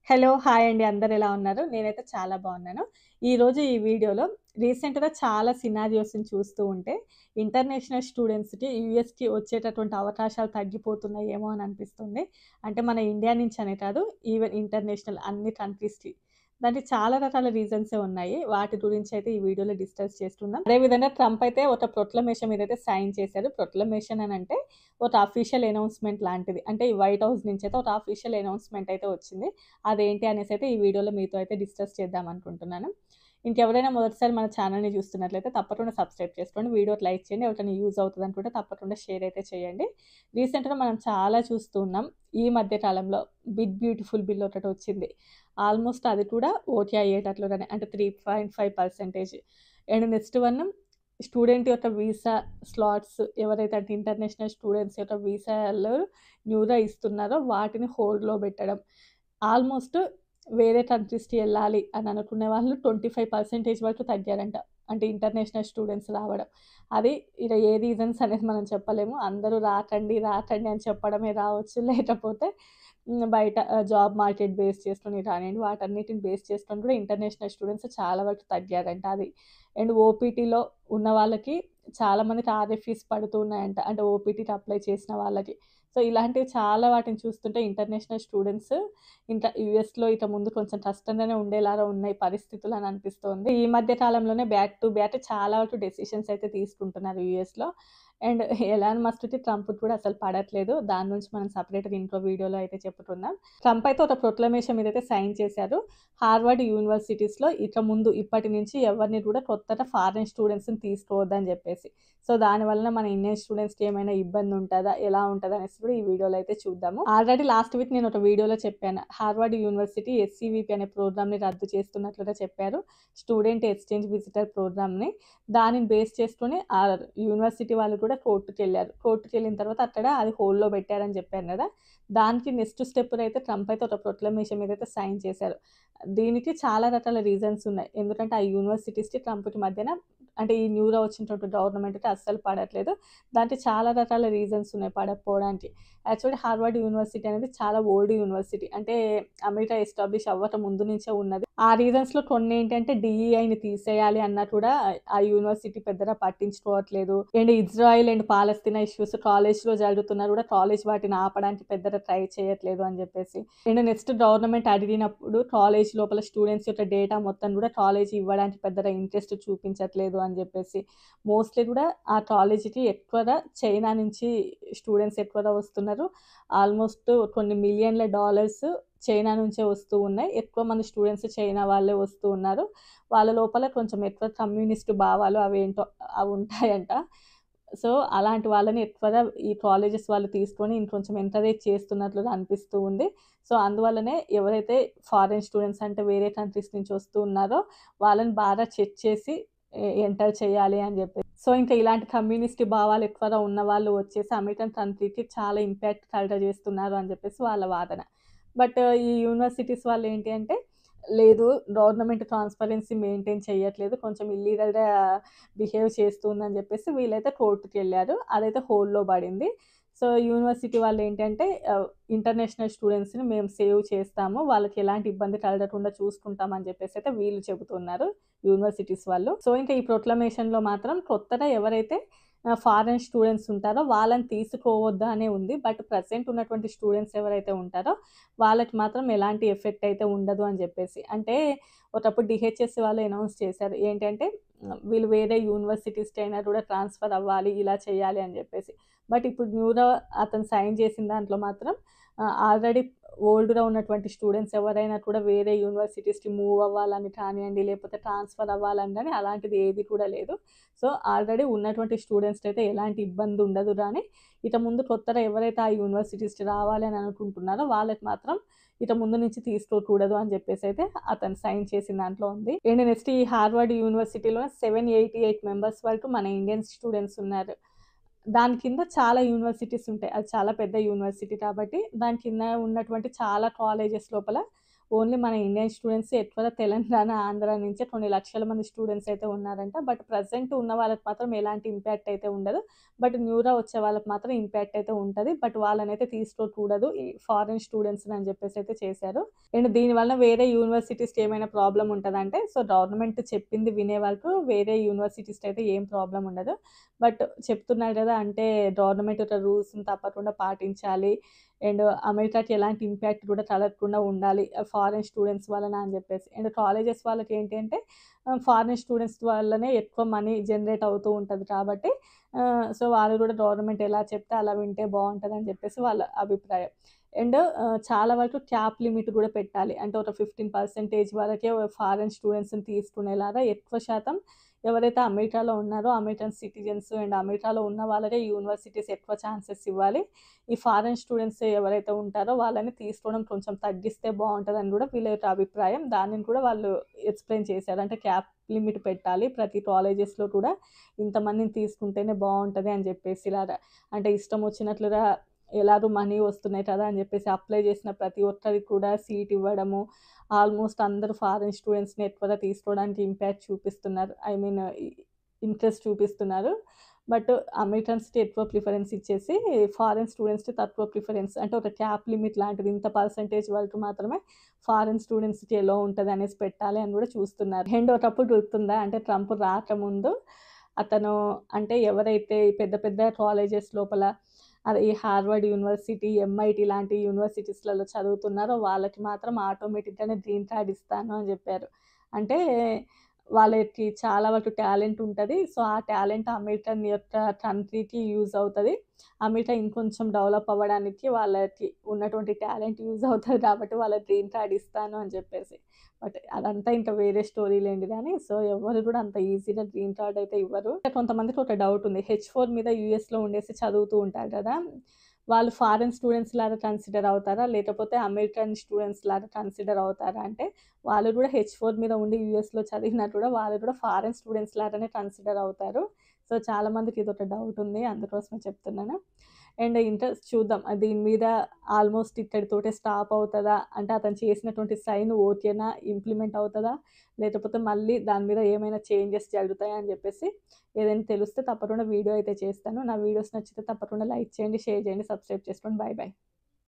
Hello! Hi అండి. అందరూ ఎలా ఉన్నారు? నేనైతే చాలా బాగున్నాను. ఈరోజు ఈ వీడియోలో రీసెంట్‌గా చాలా సినారియోస్‌ని చూస్తూ ఉంటే ఇంటర్నేషనల్ స్టూడెంట్స్‌కి యూఎస్‌కి వచ్చేటటువంటి అవకాశాలు తగ్గిపోతున్నాయేమో అని అనిపిస్తుంది. అంటే మన ఇండియా నుంచి అనే కాదు, ఈవెన్ ఇంటర్నేషనల్ అన్ని కంట్రీస్‌కి. దానికి చాలా రకాల రీజన్సే ఉన్నాయి. వాటి గురించి అయితే ఈ వీడియోలో డిస్కస్ చేస్తున్నాం. అదేవిధంగా ట్రంప్ అయితే ఒక ప్రొక్లమేషన్ మీదైతే సైన్ చేశారు. ప్రొక్లమేషన్ అనంటే ఒక అఫీషియల్ అనౌన్స్‌మెంట్ లాంటిది. అంటే ఈ వైట్ హౌస్ నుంచైతే ఒక అఫీషియల్ అనౌన్స్‌మెంట్ అయితే వచ్చింది. అదేంటి అనేసైతే ఈ వీడియోలో మీతో అయితే డిస్కస్ చేద్దామనుకుంటున్నాను. ఇంకెవరైనా మొదటిసారి మన ఛానల్‌ని చూస్తున్నట్లయితే తప్పకుండా సబ్స్క్రైబ్ చేసుకోండి. వీడియోకి లైక్ చేయండి. ఎవరికైనా యూజ్ అవుతదనుకుంటే తప్పకుండా షేర్ అయితే చేయండి. రీసెంట్‌గా మనం చాలా చూస్తూ ఉన్నాం. ఈ మధ్య కాలంలో బిగ్ బ్యూటిఫుల్ బిల్ ఒకటొచ్చింది. ఆల్మోస్ట్ అది కూడా ఓకే అయ్యేటట్లుగానే అంటే 3.5% అండ్ నెక్స్ట్ వన్ స్టూడెంట్ యొక్క వీసా స్లాట్స్ ఎవరైతే అంటే ఇంటర్నేషనల్ స్టూడెంట్స్ యొక్క వీసాలు న్యూగా ఇస్తున్నారో వాటిని హోల్డ్‌లో పెట్టడం. ఆల్మోస్ట్ వేరే కంట్రీస్‌కి ఎళ్ళాలి అని అనుకునే వాళ్ళు 25% వరకు తగ్గారంట. అంటే ఇంటర్నేషనల్ స్టూడెంట్స్ రావడం. అది ఇక ఏ రీజన్స్ అనేది మనం చెప్పలేము. అందరూ రాకండి, రాకండి అని చెప్పడమే రావచ్చు. లేకపోతే బయట జాబ్ మార్కెట్ బేస్ చేసుకొని రానియండి, వాటన్నిటిని బేస్ చేసుకొని కూడా ఇంటర్నేషనల్ స్టూడెంట్స్ చాలా వరకు తగ్గారంట అది. అండ్ ఓపీటీలో ఉన్న వాళ్ళకి చాలా మందికి ఆర్ఎఫ్ఈస్ పడుతూ ఉన్నాయంట. అంటే ఓపీటీకి అప్లై చేసిన వాళ్ళకి. సో, ఇలాంటివి చాలా వాటిని చూస్తుంటే ఇంటర్నేషనల్ స్టూడెంట్స్ ఇంకా యూఎస్‌లో ఇక ముందు కొంచెం కష్టంగానే ఉండేలాగా ఉన్నాయి పరిస్థితులని అనిపిస్తోంది. ఈ మధ్య కాలంలోనే బ్యాక్ టు బ్యాక్ చాలా వరకు డెసిషన్స్ అయితే తీసుకుంటున్నారు యూఎస్‌లో. అండ్ ఎలాన్ మస్క్‌కి, ట్రంప్‌కి కూడా అసలు పడట్లేదు. దాని నుంచి మనం సెపరేట్‌గా ఇంకో వీడియోలో అయితే చెప్పుకుందాం. ట్రంప్ అయితే ఒక ప్రొక్లమేషన్ మీదైతే సైన్ చేశారు. హార్వర్డ్ యూనివర్సిటీస్‌లో ఇక ముందు ఇప్పటి నుంచి ఎవరిని కూడా కొత్తగా ఫారిన్ స్టూడెంట్స్‌ని తీసుకోవద్దని చెప్పేసి. సో, దానివలన మన ఇండియన్ స్టూడెంట్స్‌కి ఏమైనా ఇబ్బంది ఉంటదా? ఎలా ఉంటదనేసి కూడా ఈ వీడియోలో అయితే చూద్దాము. ఆల్రెడీ లాస్ట్ వీక్ నేను ఒక వీడియోలో చెప్పాను. హార్వర్డ్ యూనివర్సిటీ ఎస్‌సీవీపీ అనే ప్రోగ్రామ్‌ని రద్దు చేస్తున్నట్లుగా చెప్పారు. స్టూడెంట్ ఎక్స్‌చేంజ్ విజిటర్ ప్రోగ్రామ్‌ని. దానిని బేస్ చేసుకొని యూనివర్సిటీ వాళ్ళు కూడా కోర్ట్‌కెళ్లారు. కోర్ట్‌కెళ్ళిన తర్వాత అక్కడ అది హోల్డ్‌లో పెట్టారని చెప్పాను గదా! దానికి నెక్స్ట్ స్టెప్పునైతే ట్రంప్ అయితే ఒక ప్రొక్లమేషన్ మీదైతే సైన్ చేశారు. దీనికి చాలా రకాల రీజన్స్ ఉన్నాయి. ఎందుకంటే ఆ యూనివర్సిటీస్‌కి ట్రంప్‌కి మధ్యన అంటే ఈ న్యూగా వచ్చినటువంటి గవర్నమెంట్‌కి అస్సలు పడట్లేదు. దానికి చాలా రకాల రీజన్స్ ఉన్నాయి పడకపోవడానికి. యాక్చువల్లీ హార్వర్డ్ యూనివర్సిటీ అనేది చాలా ఓల్డ్ యూనివర్సిటీ. అంటే అమెరికా ఎస్టాబ్లిష్ అవ్వక ముందు నుంచే ఉన్నది. ఆ రీజన్స్‌లో కొన్నేంటంటే డీఈఐని తీసేయాలి అన్నా కూడా ఆ యూనివర్సిటీ పెద్దగా పట్టించుకోవట్లేదు. And Israel and Palestine issues కాలేజ్‌లో జరుగుతున్నా కూడా కాలేజ్ వాటిని ఆపడానికి పెద్దగా ట్రై చేయట్లేదు అని చెప్పేసి. అండ్ నెక్స్ట్ గవర్నమెంట్ అడిగినప్పుడు కాలేజ్ లోపల స్టూడెంట్స్ యొక్క డేటా మొత్తం కూడా కాలేజ్ ఇవ్వడానికి పెద్దగా ఇంట్రెస్ట్ చూపించట్లేదు అని చెప్పేసి. మోస్ట్‌లీ కూడా ఆ కాలేజ్‌కి ఎక్కువగా చైనా నుంచి స్టూడెంట్స్ ఎక్కువగా వస్తున్నారు. ఆల్మోస్ట్ కొన్ని మిలియన్ల డాలర్స్ చైనా నుంచే వస్తూ ఉన్నాయి. ఎక్కువ మంది స్టూడెంట్స్ చైనా వాళ్ళే వస్తూ ఉన్నారు. వాళ్ళ లోపల కొంచెం ఎక్కువ కమ్యూనిస్ట్ భావాలు అవేంటో అవి ఉంటాయంట. సో, అలాంటి వాళ్ళని ఎక్కువగా ఈ కాలేజెస్ వాళ్ళు తీసుకొని ఇంకొంచెం ఎంకరేజ్ చేస్తున్నట్లుగా అనిపిస్తూ ఉంది. సో, అందువల్లనే ఎవరైతే ఫారిన్ స్టూడెంట్స్ అంటే వేరే కంట్రీస్ నుంచి వస్తూ ఉన్నారో వాళ్ళని బాగా చెక్ చేసి ఎంటర్ చేయాలి అని చెప్పేసి. సో, ఇంకా ఇలాంటి కమ్యూనిస్ట్ భావాలు ఎక్కువగా ఉన్నవాళ్ళు వచ్చేసి అమెరికన్ కంట్రీకి చాలా ఇంపాక్ట్ కలుగజేస్తున్నారు అని చెప్పేసి వాళ్ళ వాదన. బట్ ఈ యూనివర్సిటీస్ వాళ్ళేంటి అంటే, లేదు గవర్నమెంట్ ట్రాన్స్‌పరెన్సీ మెయింటైన్ చేయట్లేదు. కొంచెం ఇల్లీగల్‌గా బిహేవ్ చేస్తుందని జెప్పేసి వీళ్ళైతే కోర్ట్‌కెళ్లారు. అదైతే హోల్డ్‌లో పడింది. సో, యూనివర్సిటీ వాళ్ళేంటంటే ఇంటర్నేషనల్ స్టూడెంట్స్‌ని మేము సేవ్ చేస్తాము. వాళ్ళకి ఎలాంటి ఇబ్బంది కలగకుండా చూసుకుంటాం అని జెప్పేసయితే వీళ్ళు చెబుతున్నారు యూనివర్సిటీస్ వాళ్ళు. సో, ఇంకా ఈ ప్రొక్లమేషన్‌లో మాత్రం కొత్తగా ఎవరైతే ఫారెన్ స్టూడెంట్స్ ఉంటారో వాళ్ళని తీసుకోవద్దు అనే ఉంది. బట్ ప్రెజెంట్ ఉన్నటువంటి స్టూడెంట్స్ ఎవరైతే ఉంటారో వాళ్ళకి మాత్రం ఎలాంటి ఎఫెక్ట్ అయితే ఉండదు అని జెప్పేసి. అంటే ఒకప్పుడు డీహెచ్ఎస్ వాళ్ళు అనౌన్స్ చేశారు. ఏంటంటే వీళ్ళు వేరే యూనివర్సిటీస్‌కి అయినా కూడా ట్రాన్స్‌ఫర్ అవ్వాలి, ఇలా చేయాలి అని జెప్పేసి. బట్ ఇప్పుడు న్యూగా అతను సైన్ చేసిన దాంట్లో మాత్రం ఆల్రెడీ ఓల్డ్‌గా ఉన్నటువంటి స్టూడెంట్స్ ఎవరైనా కూడా వేరే యూనివర్సిటీస్‌కి మూవ్ అవ్వాలని కానియండి, లేకపోతే ట్రాన్స్‌ఫర్ అవ్వాలని గాని అలాంటిది ఏది కూడా లేదు. సో, ఆల్రెడీ ఉన్నటువంటి స్టూడెంట్స్‌కి అయితే ఎలాంటి ఇబ్బంది ఉండదు గానీ, ఇక ముందు కొత్తగా ఎవరైతే ఆ యూనివర్సిటీస్‌కి రావాలి అని అనుకుంటున్నారో వాళ్ళకి మాత్రం ఇక ముందు నుంచి తీసుకోకూడదు అని జెప్పేసయితే అతను సైన్ చేసిన దాంట్లో ఉంది. అండ్ నెక్స్ట్ ఈ హార్వర్డ్ యూనివర్సిటీలో 788 మెంబర్స్ వరకు మన ఇండియన్ స్టూడెంట్స్ ఉన్నారు. దాని కింద చాలా యూనివర్సిటీస్ ఉంటాయి. అది చాలా పెద్ద యూనివర్సిటీ కాబట్టి దాని కింద ఉన్నటువంటి చాలా కాలేజెస్ లోపల ఓన్లీ మన ఇండియన్ స్టూడెంట్స్ ఎక్కువ తెలంగాణ, ఆంధ్ర నుంచే కొన్ని లక్షల మంది స్టూడెంట్స్ అయితే ఉన్నారంట. బట్ ప్రెజెంట్ ఉన్న వాళ్ళకి మాత్రం ఎలాంటి ఇంపాక్ట్ అయితే ఉండదు. బట్ న్యూరా వచ్చే వాళ్ళకి మాత్రం ఇంపాక్ట్ అయితే ఉంటది. బట్ వాళ్ళనైతే తీసుకోకూడదు ఈ ఫారెన్ స్టూడెంట్స్‌ని అని చెప్పేసి అయితే చేశారు. అండ్ దీనివల్ల వేరే యూనివర్సిటీస్‌కి ఏమైనా ప్రాబ్లమ్ ఉంటదంటే, సో గవర్నమెంట్ చెప్పింది వినే వరకు వేరే యూనివర్సిటీస్‌కి అయితే ఏం ప్రాబ్లమ్ ఉండదు. బట్ చెప్తున్నారు కదా! అంటే గవర్నమెంట్ యొక్క రూల్స్‌ని తప్పకుండా పాటించాలి. అండ్ అమెరికాకి ఎలాంటి ఇంపాక్ట్ కూడా కలగకుండా ఉండాలి. ఫారెన్ స్టూడెంట్స్ వలన అని చెప్పేసి. అండ్ కాలేజెస్ వాళ్ళకేంటి అంటే ఫారెన్ స్టూడెంట్స్ వల్లనే ఎక్కువ మనీ జనరేట్ అవుతూ ఉంటది కాబట్టి సో వాళ్ళు కూడా గవర్నమెంట్ ఎలా చెప్తే అలా వింటే బావుంటదని చెప్పేసి వాళ్ళ అభిప్రాయం. అండ్ చాలా వరకు క్యాప్ లిమిట్ కూడా పెట్టాలి. అంటే ఒక 15% వరకే ఫారెన్ స్టూడెంట్స్‌ని తీసుకునేలాగా ఎక్కువ శాతం ఎవరైతే అమెరికాలో ఉన్నారో అమెరికన్ సిటిజన్స్ అండ్ అమెరికాలో ఉన్న వాళ్ళకే యూనివర్సిటీస్ ఎక్కువ ఛాన్సెస్ ఇవ్వాలి. ఈ ఫారెన్ స్టూడెంట్స్ ఎవరైతే ఉంటారో వాళ్ళని తీసుకోవడం కొంచెం తగ్గిస్తే బావుంటదని గూడా వీళ్ళ యొక్క అభిప్రాయం. దానిని కూడా వాళ్ళు ఎక్స్‌ప్లెయిన్ చేశారు. అంటే క్యాప్ లిమిట్ పెట్టాలి. ప్రతి కాలేజెస్‌లో కూడా ఇంతమందిని తీసుకుంటేనే బావుంటది అని జెప్పేసి ఇలాగా. అంటే ఇష్టం వచ్చినట్లుగా ఎలాగో మనీ వస్తున్నాయి కదా! అని జెప్పేసి అప్లై చేసిన ప్రతి ఒక్కరికి కూడా సీట్ ఇవ్వడము. ఆల్మోస్ట్ అందరూ ఫారెన్ స్టూడెంట్స్‌ని ఎక్కువగా తీసుకోవడానికి ఇంపాక్ట్ చూపిస్తున్నారు. ఐ మీన్ ఇంట్రెస్ట్ చూపిస్తున్నారు. బట్ అమెరికన్స్‌కి ఎక్కువ ప్రిఫరెన్స్ ఇచ్చేసి ఫారెన్ స్టూడెంట్స్‌కి తక్కువ ప్రిఫరెన్స్ అంటే ఒక క్యాప్ లిమిట్ లాంటిది ఇంత పర్సెంటేజ్ వరకు మాత్రమే ఫారెన్ స్టూడెంట్స్‌కి ఎలో ఉంటదనేసి పెట్టాలి అని గూడా చూస్తున్నారు. అండ్ ఒకప్పుడు గుర్తుందా? అంటే ట్రంప్ రాకముందు అతను అంటే ఎవరైతే ఈ పెద్ద పెద్ద కాలేజెస్ లోపల అదే ఈ హార్వర్డ్ యూనివర్సిటీ, ఎంఐటీ లాంటి యూనివర్సిటీస్‌లలో చదువుతున్నారో వాళ్ళకి మాత్రం ఆటోమేటిక్‌గానే గ్రీన్ కార్డ్ ఇస్తాను అని జెప్పారు. అంటే వాళ్ళకి చాలా వరకు టాలెంట్ ఉంటది. సో, ఆ టాలెంట్ అమెరికన్ యొక్క కంట్రీకి యూజ్ అవుతది. అమెరికా ఇంకొంచెం డెవలప్ అవ్వడానికి వాళ్ళకి ఉన్నటువంటి టాలెంట్ యూజ్ అవుతది కాబట్టి వాళ్ళకి గ్రీన్ కార్డ్ ఇస్తాను అని చెప్పేసి. బట్ అదంతా ఇంకా వేరే స్టోరీ లేండి గానీ, సో, ఎవ్వరు గూడా అంత ఈజీగా గ్రీన్ కార్డ్ అయితే ఇవ్వరు. కొంతమందికి ఒక డౌట్ ఉంది. హెచ్4 మీద యూఎస్‌లో ఉండేసి చదువుతూ ఉంటారు గదా! వాళ్ళు ఫారెన్ స్టూడెంట్స్ లాగా కన్సిడర్ అవుతారా? లేకపోతే అమెరికన్ స్టూడెంట్స్ లాగా కన్సిడర్ అవుతారా? అంటే వాళ్ళు గూడా హెచ్4 మీద ఉండి యూఎస్‌లో చదివినా కూడా వాళ్ళు కూడా ఫారెన్ స్టూడెంట్స్ లాగానే కన్సిడర్ అవుతారు. సో, చాలా మందికి ఇదొక డౌట్ ఉంది. అందుకోసమే చెప్తున్నాను. అండ్ ఇంట్రెస్ట్ చూద్దాం. దీని మీద ఆల్మోస్ట్ ఇక్కడితోటే స్టాప్ అవుతదా? అంటే అతను చేసినటువంటి సైన్ ఓకేనా? ఇంప్లిమెంట్ అవుతదా? లేకపోతే మళ్ళీ దాని మీద ఏమైనా చేంజెస్ జరుగుతాయా? అని జెప్పేసి ఏదైనా తెలిస్తే తప్పకుండా వీడియో అయితే చేస్తాను. నా వీడియోస్ నచ్చితే తప్పకుండా లైక్ చేయండి, షేర్ చేయండి, సబ్స్క్రైబ్ చేసుకోండి. Bye bye.